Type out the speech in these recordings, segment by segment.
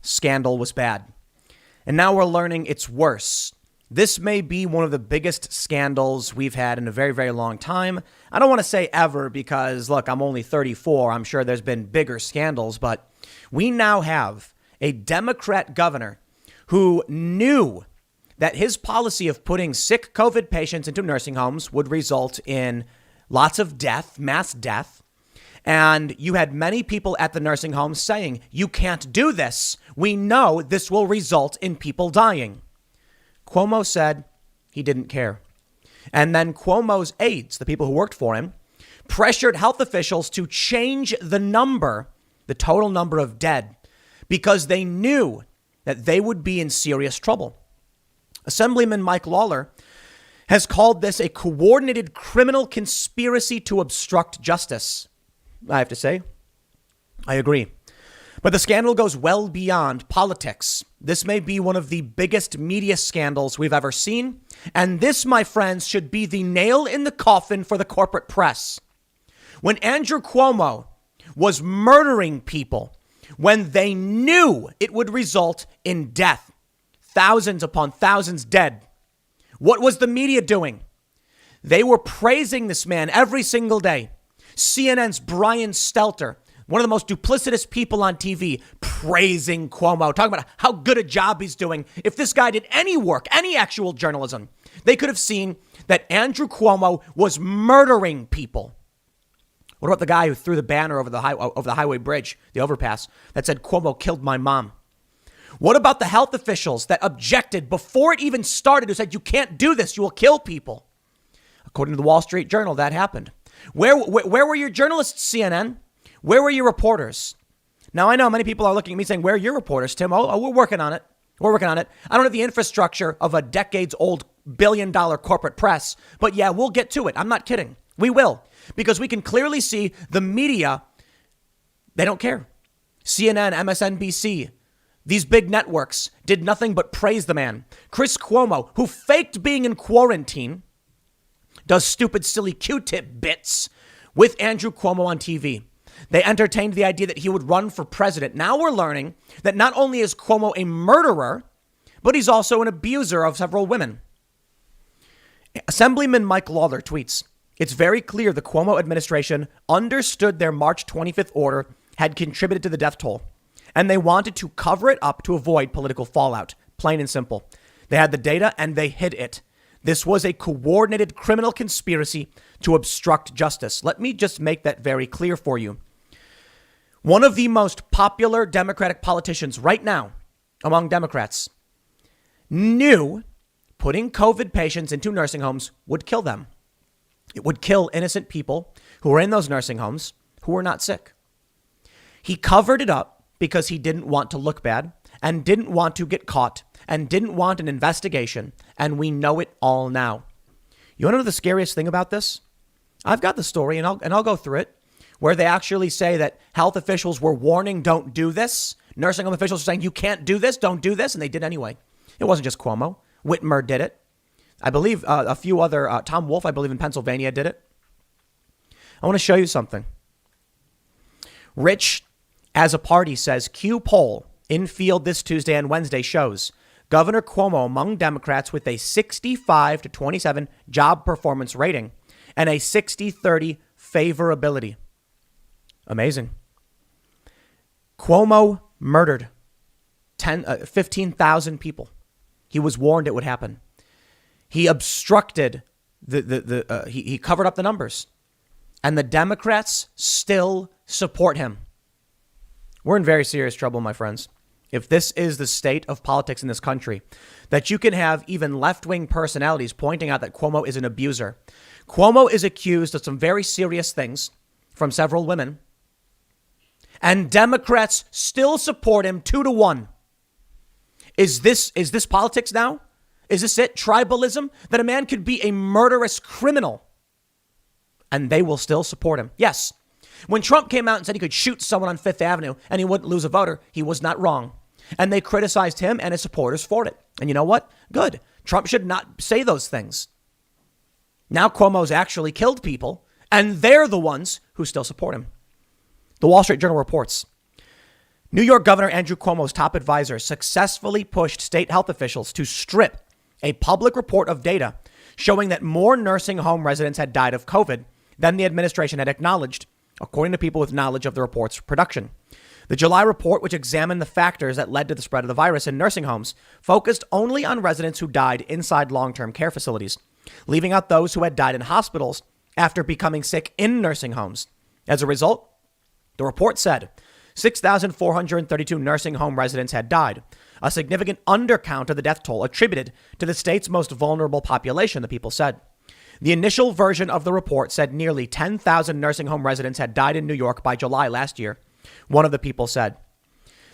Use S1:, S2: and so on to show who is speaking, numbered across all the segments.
S1: scandal was bad. And now we're learning it's worse. This may be one of the biggest scandals we've had in a very, very long time. I don't want to say ever because, look, I'm only 34. I'm sure there's been bigger scandals, but we now have a Democrat governor who knew that his policy of putting sick COVID patients into nursing homes would result in lots of death, mass death. And you had many people at the nursing homes saying, you can't do this. We know this will result in people dying. Cuomo said he didn't care. And then Cuomo's aides, the people who worked for him, pressured health officials to change the total number of dead, because they knew that they would be in serious trouble. Assemblyman Mike Lawler has called this a coordinated criminal conspiracy to obstruct justice. I have to say, I agree. But the scandal goes well beyond politics. This may be one of the biggest media scandals we've ever seen. And this, my friends, should be the nail in the coffin for the corporate press. When Andrew Cuomo was murdering people, when they knew it would result in death, thousands upon thousands dead, what was the media doing? They were praising this man every single day. CNN's Brian Stelter, one of the most duplicitous people on TV, praising Cuomo, talking about how good a job he's doing. If this guy did any work, any actual journalism, they could have seen that Andrew Cuomo was murdering people. What about the guy who threw the banner over the highway bridge, the overpass, that said Cuomo killed my mom? What about the health officials that objected before it even started, who said you can't do this, you will kill people? According to the Wall Street Journal, that happened. Where were your journalists, CNN? Where were your reporters? Now, I know many people are looking at me saying, where are your reporters, Tim? Oh, we're working on it. We're working on it. I don't have the infrastructure of a decades-old billion-dollar corporate press. But yeah, we'll get to it. I'm not kidding. We will. Because we can clearly see the media, they don't care. CNN, MSNBC, these big networks did nothing but praise the man. Chris Cuomo, who faked being in quarantine, does stupid, silly Q-tip bits with Andrew Cuomo on TV. They entertained the idea that he would run for president. Now we're learning that not only is Cuomo a murderer, but he's also an abuser of several women. Assemblyman Mike Lawler tweets, it's very clear the Cuomo administration understood their March 25th order had contributed to the death toll, and they wanted to cover it up to avoid political fallout. Plain and simple. They had the data and they hid it. This was a coordinated criminal conspiracy to obstruct justice. Let me just make that very clear for you. One of the most popular Democratic politicians right now among Democrats knew putting COVID patients into nursing homes would kill them. It would kill innocent people who were in those nursing homes who were not sick. He covered it up because he didn't want to look bad and didn't want to get caught and didn't want an investigation. And we know it all now. You want to know the scariest thing about this? I've got the story and I'll go through it, where they actually say that health officials were warning, don't do this. Nursing home officials were saying, you can't do this, don't do this. And they did anyway. It wasn't just Cuomo. Whitmer did it. I believe a few other, Tom Wolf, I believe in Pennsylvania did it. I want to show you something. Rich, as a party, says Q poll in field this Tuesday and Wednesday shows Governor Cuomo among Democrats with a 65 to 27 job performance rating and a 60-30 favorability. Amazing. Cuomo murdered 15,000 people. He was warned it would happen. He obstructed he covered up the numbers, and the Democrats still support him. We're in very serious trouble, my friends. If this is the state of politics in this country, that you can have even left-wing personalities pointing out that Cuomo is an abuser. Cuomo is accused of some very serious things from several women, and Democrats still support him 2-1. Is this politics now? Is this it? Tribalism? That a man could be a murderous criminal and they will still support him? Yes. When Trump came out and said he could shoot someone on Fifth Avenue and he wouldn't lose a voter, he was not wrong. And they criticized him and his supporters for it. And you know what? Good. Trump should not say those things. Now Cuomo's actually killed people, and they're the ones who still support him. The Wall Street Journal reports New York Governor Andrew Cuomo's top advisor successfully pushed state health officials to strip a public report of data showing that more nursing home residents had died of COVID than the administration had acknowledged, according to people with knowledge of the report's production. The July report, which examined the factors that led to the spread of the virus in nursing homes, focused only on residents who died inside long-term care facilities, leaving out those who had died in hospitals after becoming sick in nursing homes. As a result, the report said 6,432 nursing home residents had died, a significant undercount of the death toll attributed to the state's most vulnerable population, the people said. The initial version of the report said nearly 10,000 nursing home residents had died in New York by July last year, one of the people said.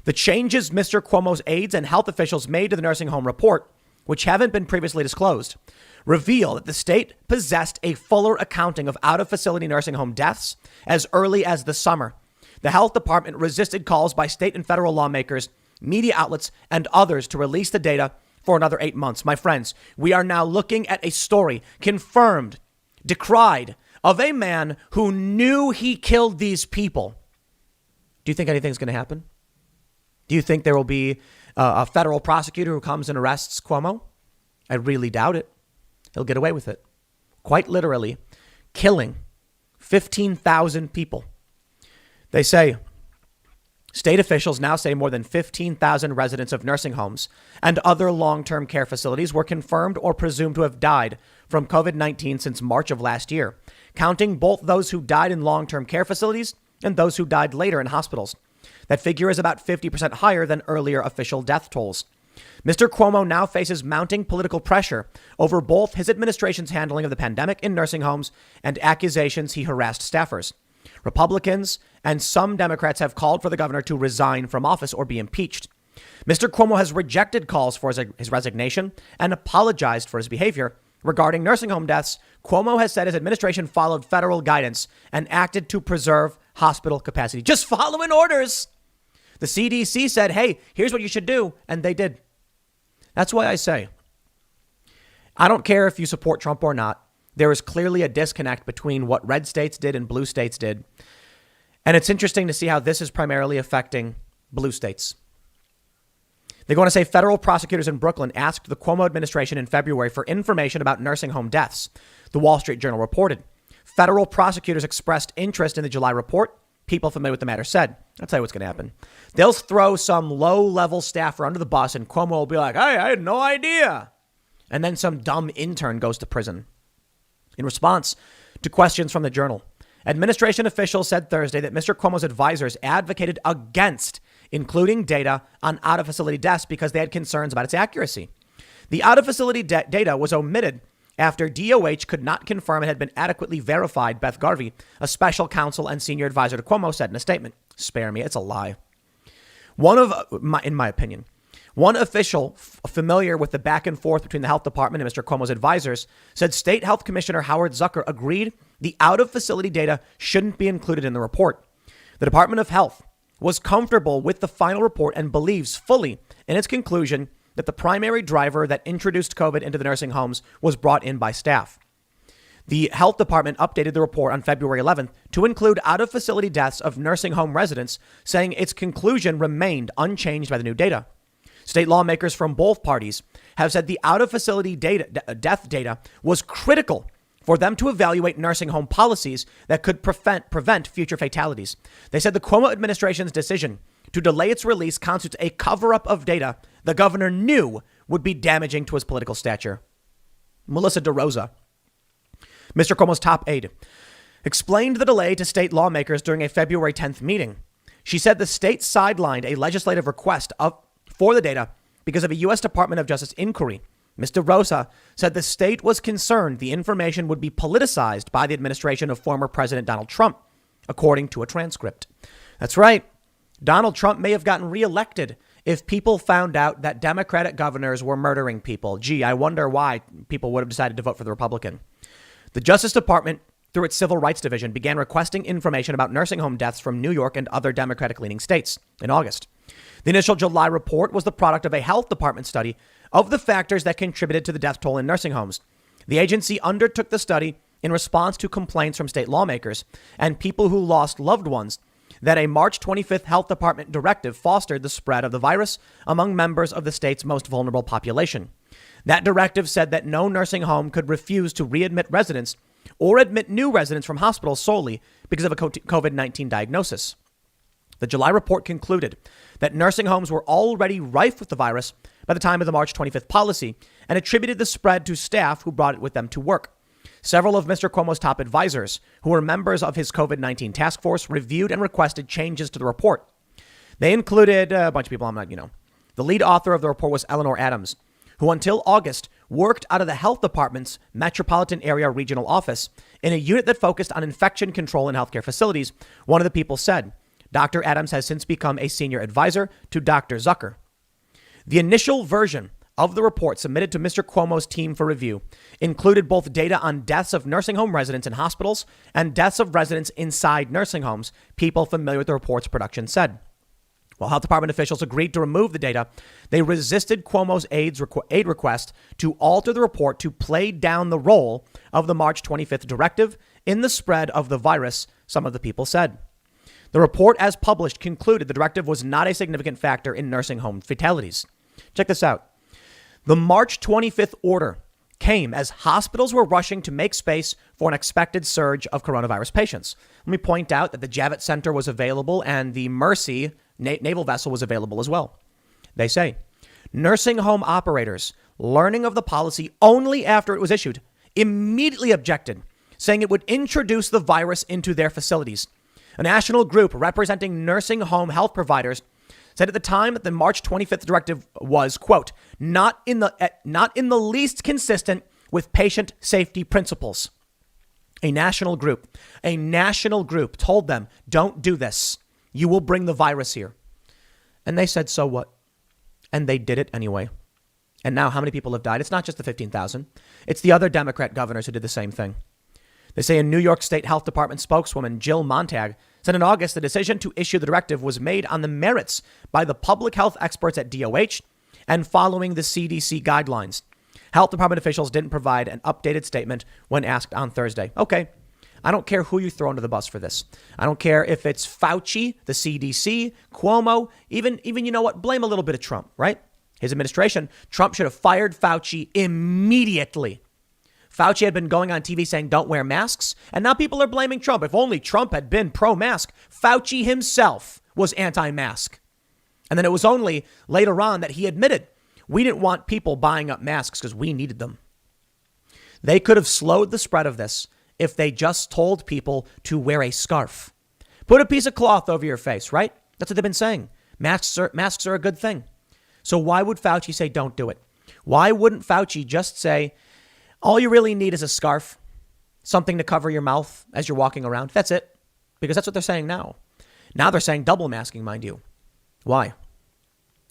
S1: The changes Mr. Cuomo's aides and health officials made to the nursing home report, which haven't been previously disclosed, reveal that the state possessed a fuller accounting of out-of-facility nursing home deaths as early as the summer. The health department resisted calls by state and federal lawmakers, media outlets, and others to release the data for another 8 months. My friends, we are now looking at a story confirmed, decried, of a man who knew he killed these people. Do you think anything's going to happen? Do you think there will be a federal prosecutor who comes and arrests Cuomo? I really doubt it. He'll get away with it. Quite literally, killing 15,000 people. They say, state officials now say more than 15,000 residents of nursing homes and other long-term care facilities were confirmed or presumed to have died from COVID-19 since March of last year, counting both those who died in long-term care facilities and those who died later in hospitals. That figure is about 50% higher than earlier official death tolls. Mr. Cuomo now faces mounting political pressure over both his administration's handling of the pandemic in nursing homes and accusations he harassed staffers. Republicans and some Democrats have called for the governor to resign from office or be impeached. Mr. Cuomo has rejected calls for his resignation and apologized for his behavior. Regarding nursing home deaths, Cuomo has said his administration followed federal guidance and acted to preserve hospital capacity. Just following orders. The CDC said, hey, here's what you should do. And they did. That's why I say, I don't care if you support Trump or not. There is clearly a disconnect between what red states did and blue states did. And it's interesting to see how this is primarily affecting blue states. They're going to say federal prosecutors in Brooklyn asked the Cuomo administration in February for information about nursing home deaths. The Wall Street Journal reported. Federal prosecutors expressed interest in the July report. People familiar with the matter said, I'll tell you what's going to happen. They'll throw some low-level staffer under the bus and Cuomo will be like, hey, I had no idea. And then some dumb intern goes to prison. In response to questions from the Journal, administration officials said Thursday that Mr. Cuomo's advisors advocated against including data on out-of-facility deaths because they had concerns about its accuracy. The out-of-facility data was omitted after DOH could not confirm it had been adequately verified, Beth Garvey, a special counsel and senior advisor to Cuomo, said in a statement. Spare me, it's a lie. In my opinion, one official familiar with the back and forth between the health department and Mr. Cuomo's advisors said State Health Commissioner Howard Zucker agreed the out-of-facility data shouldn't be included in the report. The Department of Health was comfortable with the final report and believes fully in its conclusion that the primary driver that introduced COVID into the nursing homes was brought in by staff. The health department updated the report on February 11th to include out-of-facility deaths of nursing home residents, saying its conclusion remained unchanged by the new data. State lawmakers from both parties have said the out-of-facility death data was critical for them to evaluate nursing home policies that could prevent future fatalities. They said the Cuomo administration's decision to delay its release constitutes a cover-up of data the governor knew would be damaging to his political stature. Melissa DeRosa, Mr. Cuomo's top aide, explained the delay to state lawmakers during a February 10th meeting. She said the state sidelined a legislative request for the data because of a U.S. Department of Justice inquiry. Mr. Rosa said the state was concerned the information would be politicized by the administration of former President Donald Trump, according to a transcript. That's right. Donald Trump may have gotten reelected if people found out that Democratic governors were murdering people. Gee, I wonder why people would have decided to vote for the Republican. The Justice Department, through its Civil Rights Division, began requesting information about nursing home deaths from New York and other Democratic-leaning states in August. The initial July report was the product of a health department study of the factors that contributed to the death toll in nursing homes. The agency undertook the study in response to complaints from state lawmakers and people who lost loved ones that a March 25th Health Department directive fostered the spread of the virus among members of the state's most vulnerable population. That directive said that no nursing home could refuse to readmit residents or admit new residents from hospitals solely because of a COVID-19 diagnosis. The July report concluded that nursing homes were already rife with the virus by the time of the March 25th policy and attributed the spread to staff who brought it with them to work. Several of Mr. Cuomo's top advisors, who were members of his COVID-19 task force, reviewed and requested changes to the report. They included a bunch of people The lead author of the report was Eleanor Adams, who until August worked out of the health department's metropolitan area regional office in a unit that focused on infection control in healthcare facilities. One of the people said, Dr. Adams has since become a senior advisor to Dr. Zucker. The initial version of the report submitted to Mr. Cuomo's team for review included both data on deaths of nursing home residents in hospitals and deaths of residents inside nursing homes, people familiar with the report's production said. While health department officials agreed to remove the data, they resisted Cuomo's aid request to alter the report to play down the role of the March 25th directive in the spread of the virus, some of the people said. The report, as published, concluded the directive was not a significant factor in nursing home fatalities. Check this out. The March 25th order came as hospitals were rushing to make space for an expected surge of coronavirus patients. Let me point out that the Javits Center was available and the Mercy naval vessel was available as well. They say nursing home operators, learning of the policy only after it was issued, immediately objected, saying it would introduce the virus into their facilities. A national group representing nursing home health providers said at the time that the March 25th directive was, quote, not in the least consistent with patient safety principles. A national group told them, don't do this. You will bring the virus here. And they said, so what? And they did it anyway. And now how many people have died? It's not just the 15,000. It's the other Democrat governors who did the same thing. They say a New York State Health Department spokeswoman, Jill Montag, said in August the decision to issue the directive was made on the merits by the public health experts at DOH and following the CDC guidelines. Health Department officials didn't provide an updated statement when asked on Thursday. Okay, I don't care who you throw under the bus for this. I don't care if it's Fauci, the CDC, Cuomo, even you know what, blame a little bit of Trump, right? His administration, Trump should have fired Fauci immediately. Fauci had been going on TV saying don't wear masks, and now people are blaming Trump. If only Trump had been pro-mask, Fauci himself was anti-mask. And then it was only later on that he admitted we didn't want people buying up masks because we needed them. They could have slowed the spread of this if they just told people to wear a scarf. Put a piece of cloth over your face, right? That's what they've been saying. Masks are a good thing. So why would Fauci say don't do it? Why wouldn't Fauci just say, all you really need is a scarf, something to cover your mouth as you're walking around? That's it. Because that's what they're saying now. Now they're saying double masking, mind you. Why?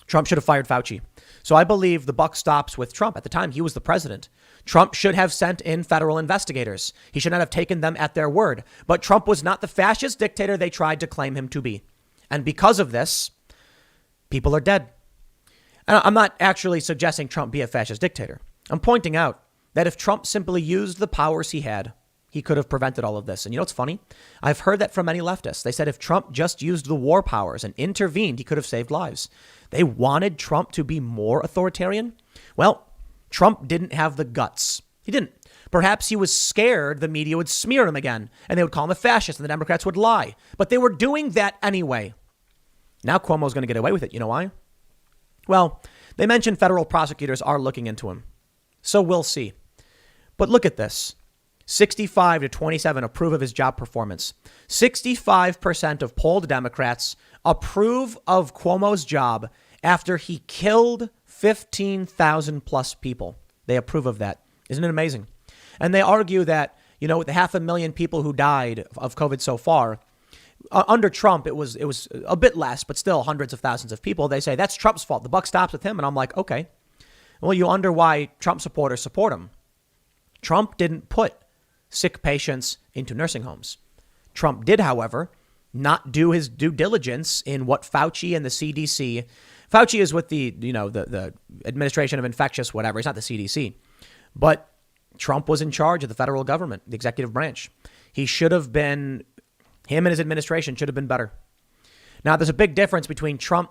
S1: Trump should have fired Fauci. So I believe the buck stops with Trump. At the time, he was the president. Trump should have sent in federal investigators. He should not have taken them at their word. But Trump was not the fascist dictator they tried to claim him to be. And because of this, people are dead. And I'm not actually suggesting Trump be a fascist dictator. I'm pointing out that if Trump simply used the powers he had, he could have prevented all of this. And you know what's funny? I've heard that from many leftists. They said if Trump just used the war powers and intervened, he could have saved lives. They wanted Trump to be more authoritarian. Well, Trump didn't have the guts. He didn't. Perhaps he was scared the media would smear him again and they would call him a fascist and the Democrats would lie. But they were doing that anyway. Now Cuomo's going to get away with it. You know why? Well, they mentioned federal prosecutors are looking into him. So we'll see. But look at this. 65 to 27 approve of his job performance. 65% of polled Democrats approve of Cuomo's job after he killed 15,000 plus people. They approve of that. Isn't it amazing? And they argue that, with the 500,000 people who died of COVID so far, under Trump, it was a bit less, but still hundreds of thousands of people. They say that's Trump's fault. The buck stops with him. And I'm like, okay, well, you wonder why Trump supporters support him. Trump didn't put sick patients into nursing homes. Trump did, however, not do his due diligence in what Fauci and the CDC. Fauci is with the Administration of Infectious whatever. He's not the CDC. But Trump was in charge of the federal government, the executive branch. He should have been, him and his administration should have been better. Now, there's a big difference between Trump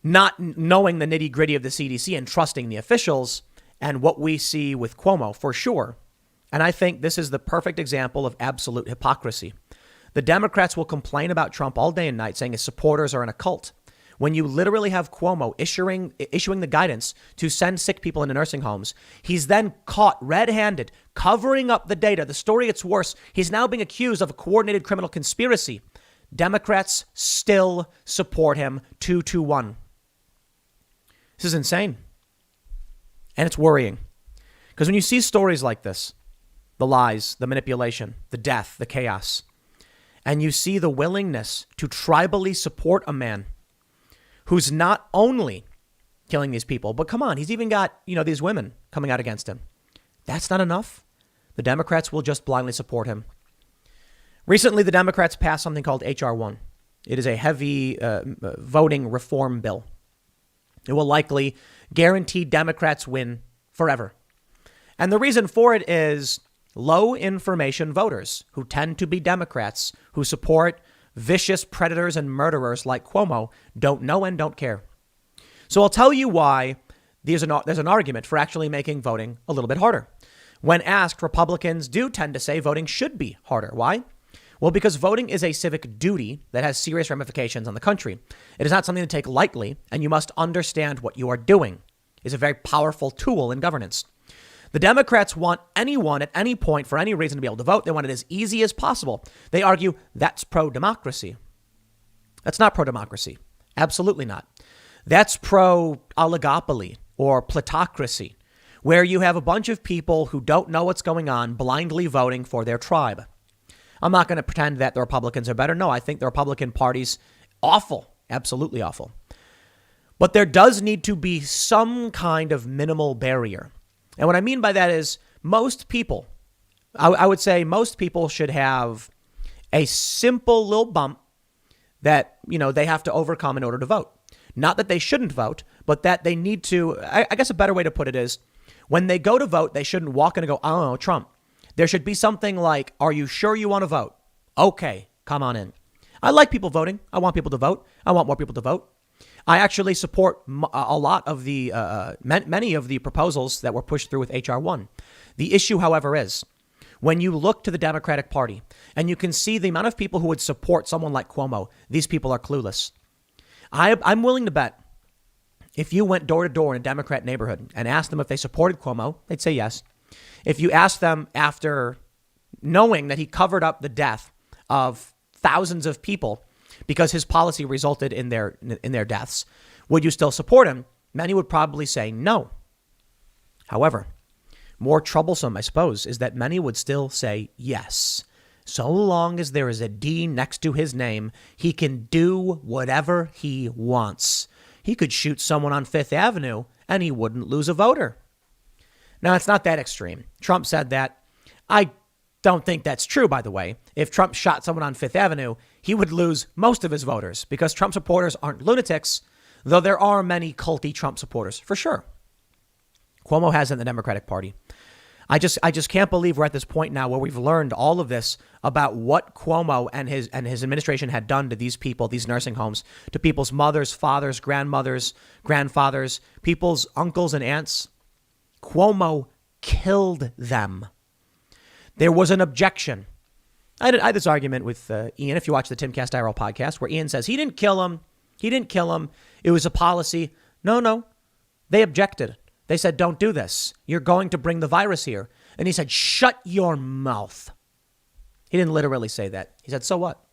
S1: not knowing the nitty gritty of the CDC and trusting the officials and what we see with Cuomo, for sure. And I think this is the perfect example of absolute hypocrisy. The Democrats will complain about Trump all day and night, saying his supporters are in a cult. When you literally have Cuomo issuing the guidance to send sick people into nursing homes, he's then caught red-handed, covering up the data. The story gets worse. He's now being accused of a coordinated criminal conspiracy. Democrats still support him 2-1. This is insane. And it's worrying. Because when you see stories like this, the lies, the manipulation, the death, the chaos, and you see the willingness to tribally support a man who's not only killing these people, but come on, he's even got, these women coming out against him. That's not enough. The Democrats will just blindly support him. Recently, the Democrats passed something called H.R. 1. It is a heavy voting reform bill. It will likely guarantee Democrats win forever. And the reason for it is low information voters who tend to be Democrats, who support vicious predators and murderers like Cuomo, don't know and don't care. So I'll tell you why there's an argument for actually making voting a little bit harder. When asked, Republicans do tend to say voting should be harder. Why? Well, because voting is a civic duty that has serious ramifications on the country. It is not something to take lightly, and you must understand what you are doing. It's a very powerful tool in governance. The Democrats want anyone at any point for any reason to be able to vote. They want it as easy as possible. They argue that's pro-democracy. That's not pro-democracy. Absolutely not. That's pro-oligopoly or plutocracy, where you have a bunch of people who don't know what's going on blindly voting for their tribe. I'm not going to pretend that the Republicans are better. No, I think the Republican Party's awful, absolutely awful. But there does need to be some kind of minimal barrier. And what I mean by that is most people, I would say most people should have a simple little bump that, they have to overcome in order to vote. Not that they shouldn't vote, but that they need to, I guess a better way to put it is when they go to vote, they shouldn't walk in and go, oh, Trump. There should be something like, are you sure you want to vote? Okay, come on in. I like people voting. I want people to vote. I want more people to vote. I actually support a lot of the many of the proposals that were pushed through with H.R. 1. The issue, however, is when you look to the Democratic Party and you can see the amount of people who would support someone like Cuomo, these people are clueless. I'm willing to bet if you went door to door in a Democrat neighborhood and asked them if they supported Cuomo, they'd say yes. If you ask them after knowing that he covered up the death of thousands of people because his policy resulted in their deaths, would you still support him? Many would probably say no. However, more troublesome, I suppose, is that many would still say yes. So long as there is a D next to his name, he can do whatever he wants. He could shoot someone on Fifth Avenue and he wouldn't lose a voter. Now, it's not that extreme. Trump said that. I don't think that's true, by the way. If Trump shot someone on Fifth Avenue, he would lose most of his voters because Trump supporters aren't lunatics, though there are many culty Trump supporters, for sure. Cuomo has in the Democratic Party. I just can't believe we're at this point now where we've learned all of this about what Cuomo and his administration had done to these people, these nursing homes, to people's mothers, fathers, grandmothers, grandfathers, people's uncles and aunts. Cuomo killed them. There was an objection. I had this argument with Ian, if you watch the Timcast IRL podcast, where Ian says he didn't kill him. He didn't kill him. It was a policy. No. They objected. They said, don't do this. You're going to bring the virus here. And he said, shut your mouth. He didn't literally say that. He said, so what?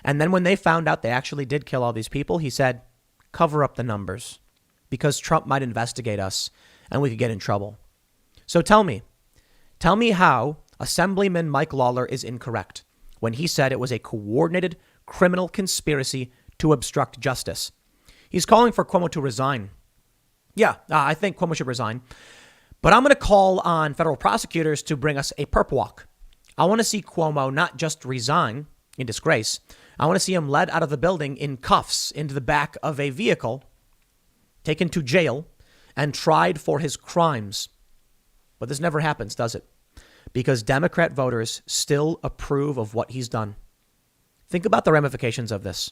S1: And then when they found out they actually did kill all these people, he said, cover up the numbers because Trump might investigate us and we could get in trouble. So tell me how Assemblyman Mike Lawler is incorrect when he said it was a coordinated criminal conspiracy to obstruct justice. He's calling for Cuomo to resign. Yeah, I think Cuomo should resign. But I'm going to call on federal prosecutors to bring us a perp walk. I want to see Cuomo not just resign in disgrace. I want to see him led out of the building in cuffs into the back of a vehicle, taken to jail, and tried for his crimes. But this never happens, does it? Because Democrat voters still approve of what he's done. Think about the ramifications of this.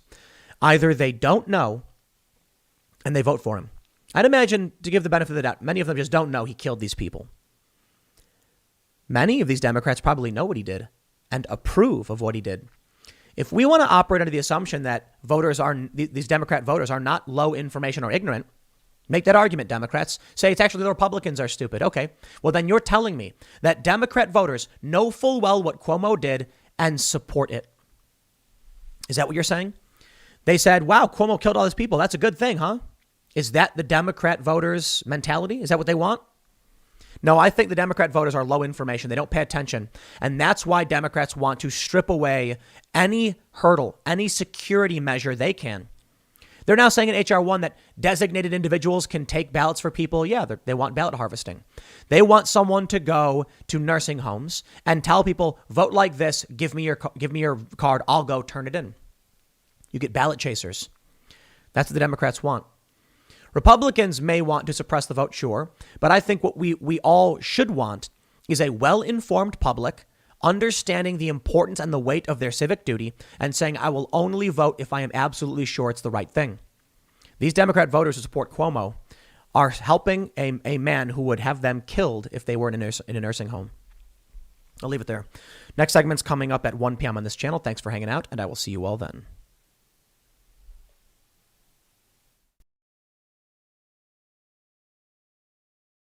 S1: Either they don't know and they vote for him. I'd imagine, to give the benefit of the doubt, many of them just don't know he killed these people. Many of these Democrats probably know what he did and approve of what he did. If we want to operate under the assumption that these Democrat voters are not low information or ignorant, make that argument, Democrats. Say it's actually the Republicans are stupid. Okay, well, then you're telling me that Democrat voters know full well what Cuomo did and support it. Is that what you're saying? They said, wow, Cuomo killed all these people. That's a good thing, huh? Is that the Democrat voters' mentality? Is that what they want? No, I think the Democrat voters are low information. They don't pay attention. And that's why Democrats want to strip away any hurdle, any security measure they can. They're now saying in H.R. 1 that designated individuals can take ballots for people. Yeah, they want ballot harvesting. They want someone to go to nursing homes and tell people, vote like this, give me your card, I'll go turn it in. You get ballot chasers. That's what the Democrats want. Republicans may want to suppress the vote, sure, but I think what we all should want is a well-informed public understanding the importance and the weight of their civic duty and saying, I will only vote if I am absolutely sure it's the right thing. These Democrat voters who support Cuomo are helping a man who would have them killed if they were in a nursing home. I'll leave it there. Next segment's coming up at 1 p.m. on this channel. Thanks for hanging out, and I will see you all then.